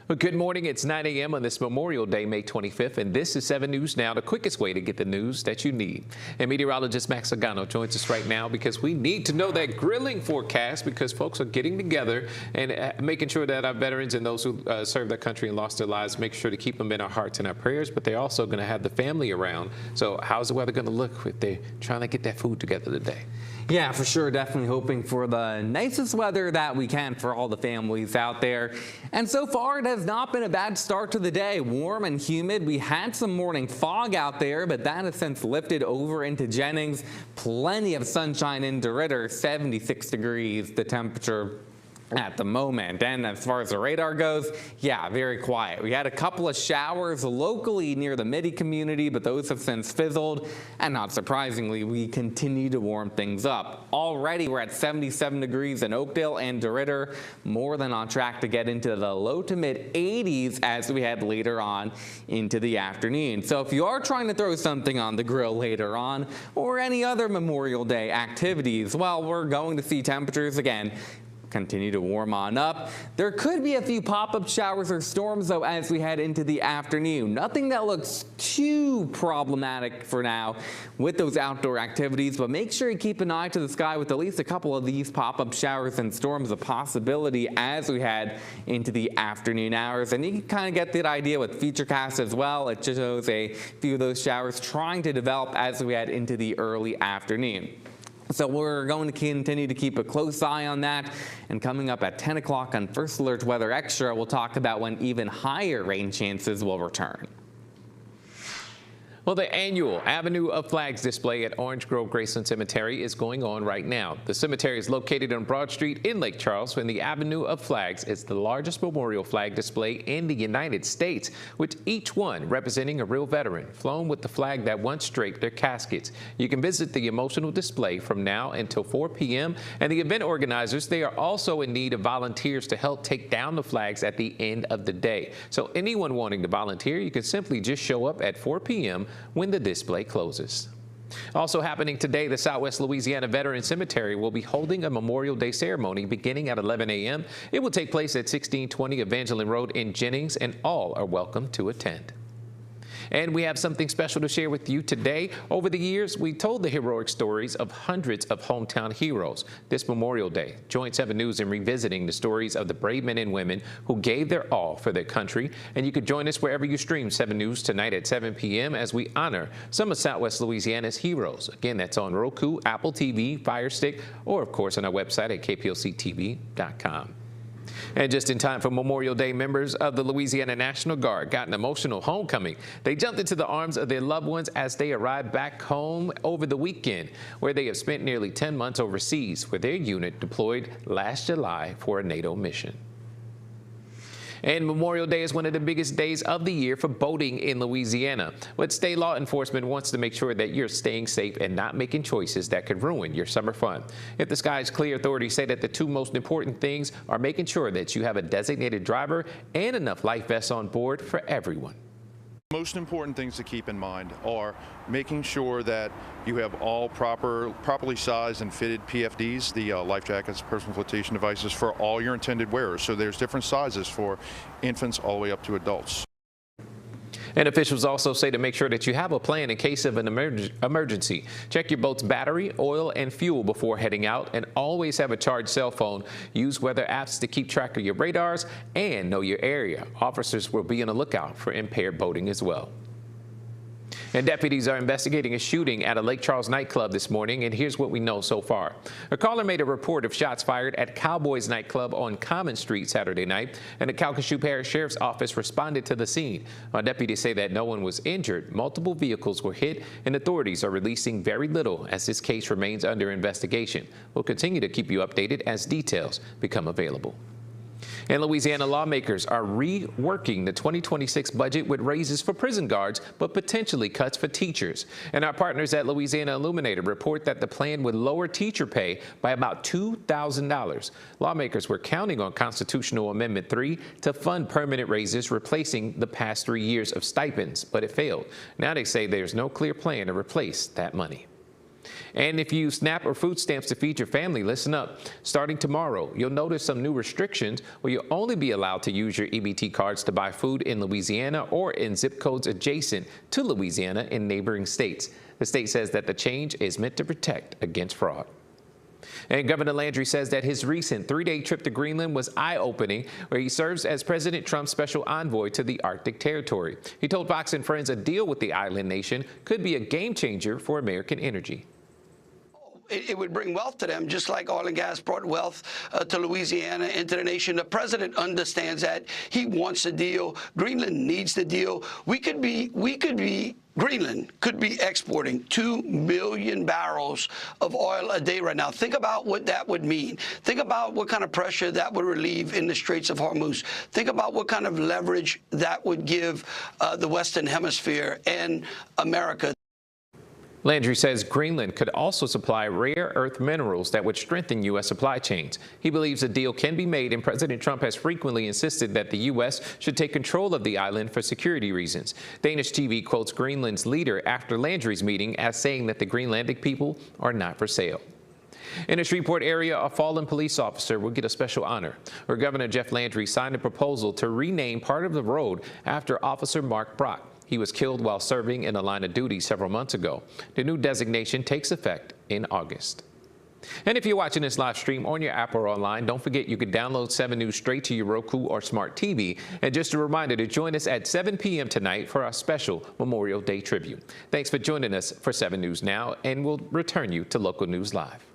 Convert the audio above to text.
Well, good morning. It's 9 a.m. on this Memorial Day, May 25th, and this is 7 News Now, the quickest way to get the news that you need. And meteorologist Max Sagano joins us right now because we need to know that grilling forecast because folks are getting together and making sure that our veterans and those who served their country and lost their lives, make sure to keep them in our hearts and our prayers, but they're also going to have the family around. So how's the weather going to look if they're trying to get that food together today? Yeah, for sure. Definitely hoping for the nicest weather that we can for all the families out there. And so far, it has not been a bad start to the day. Warm and humid. We had some morning fog out there, but that has since lifted over into Jennings. Plenty of sunshine in DeRidder, 76 degrees, the temperature at the moment. And as far as the radar goes, yeah, very quiet. We had a couple of showers locally near the Midi community, but those have since fizzled. And not surprisingly, we continue to warm things up. Already we're at 77 degrees in Oakdale and DeRidder, more than on track to get into the low to mid 80s as we head later on into the afternoon. So if you are trying to throw something on the grill later on or any other Memorial Day activities, well, we're going to see temperatures again continue to warm on up. There could be a few pop-up showers or storms, though, as we head into the afternoon. Nothing that looks too problematic for now with those outdoor activities, but make sure you keep an eye to the sky with at least a couple of these pop-up showers and storms a possibility as we head into the afternoon hours. And you can kind of get that idea with Futurecast as well. It just shows a few of those showers trying to develop as we head into the early afternoon. So we're going to continue to keep a close eye on that. And coming up at 10 o'clock on First Alert Weather Extra, we'll talk about when even higher rain chances will return. Well, the annual Avenue of Flags display at Orange Grove Graceland Cemetery is going on right now. The cemetery is located on Broad Street in Lake Charles, and the Avenue of Flags is the largest memorial flag display in the United States, with each one representing a real veteran, flown with the flag that once draped their caskets. You can visit the emotional display from now until 4 p.m., and the event organizers, they are also in need of volunteers to help take down the flags at the end of the day. So anyone wanting to volunteer, you can simply just show up at 4 p.m. when the display closes. Also happening today, the Southwest Louisiana Veteran Cemetery will be holding a Memorial Day ceremony beginning at 11 a.m. It will take place at 1620 Evangeline Road in Jennings, and all are welcome to attend. And we have something special to share with you today. Over the years, we told the heroic stories of hundreds of hometown heroes. This Memorial Day, join 7 News in revisiting the stories of the brave men and women who gave their all for their country. And you can join us wherever you stream 7 News tonight at 7 p.m. as we honor some of Southwest Louisiana's heroes. Again, that's on Roku, Apple TV, Fire Stick, or of course on our website at kplctv.com. And just in time for Memorial Day, members of the Louisiana National Guard got an emotional homecoming. They jumped into the arms of their loved ones as they arrived back home over the weekend, where they have spent nearly 10 months overseas, where their unit deployed last July for a NATO mission. And Memorial Day is one of the biggest days of the year for boating in Louisiana. But state law enforcement wants to make sure that you're staying safe and not making choices that could ruin your summer fun. If the sky is clear, authorities say that the two most important things are making sure that you have a designated driver and enough life vests on board for everyone. Most important things to keep in mind are making sure that you have all properly sized and fitted PFDs, the life jackets, personal flotation devices, for all your intended wearers. So there's different sizes for infants all the way up to adults. And officials also say to make sure that you have a plan in case of an emergency. Check your boat's battery, oil, and fuel before heading out, and always have a charged cell phone. Use weather apps to keep track of your radars and know your area. Officers will be on the lookout for impaired boating as well. And deputies are investigating a shooting at a Lake Charles nightclub this morning, and here's what we know so far. A caller made a report of shots fired at Cowboys nightclub on Common Street Saturday night, and the Calcasieu Parish Sheriff's Office responded to the scene. Our deputies say that no one was injured, multiple vehicles were hit, and authorities are releasing very little as this case remains under investigation. We'll continue to keep you updated as details become available. And Louisiana lawmakers are reworking the 2026 budget with raises for prison guards, but potentially cuts for teachers. And our partners at Louisiana Illuminated report that the plan would lower teacher pay by about $2,000. Lawmakers were counting on Constitutional Amendment 3 to fund permanent raises, replacing the past 3 years of stipends, but it failed. Now they say there's no clear plan to replace that money. And if you use SNAP or food stamps to feed your family, listen up. Starting tomorrow, you'll notice some new restrictions where you'll only be allowed to use your EBT cards to buy food in Louisiana or in zip codes adjacent to Louisiana in neighboring states. The state says that the change is meant to protect against fraud. And Governor Landry says that his recent 3-day trip to Greenland was eye-opening, where he serves as President Trump's special envoy to the Arctic territory. He told Fox and Friends a deal with the island nation could be a game changer for American energy. It would bring wealth to them, just like oil and gas brought wealth to Louisiana and to the nation. The president understands that. He wants a deal. Greenland needs the deal. Greenland could be exporting 2 million barrels of oil a day right now. Think about what that would mean. Think about what kind of pressure that would relieve in the Straits of Hormuz. Think about what kind of leverage that would give the Western Hemisphere and America. Landry says Greenland could also supply rare earth minerals that would strengthen U.S. supply chains. He believes a deal can be made, and President Trump has frequently insisted that the U.S. should take control of the island for security reasons. Danish TV quotes Greenland's leader after Landry's meeting as saying that the Greenlandic people are not for sale. In the Shreveport area, a fallen police officer will get a special honor, where Governor Jeff Landry signed a proposal to rename part of the road after Officer Mark Brock. He was killed while serving in the line of duty several months ago. The new designation takes effect in August. And if you're watching this live stream on your app or online, don't forget you can download 7 News straight to your Roku or smart TV. And just a reminder to join us at 7 p.m. tonight for our special Memorial Day tribute. Thanks for joining us for 7 News Now, and we'll return you to Local News Live.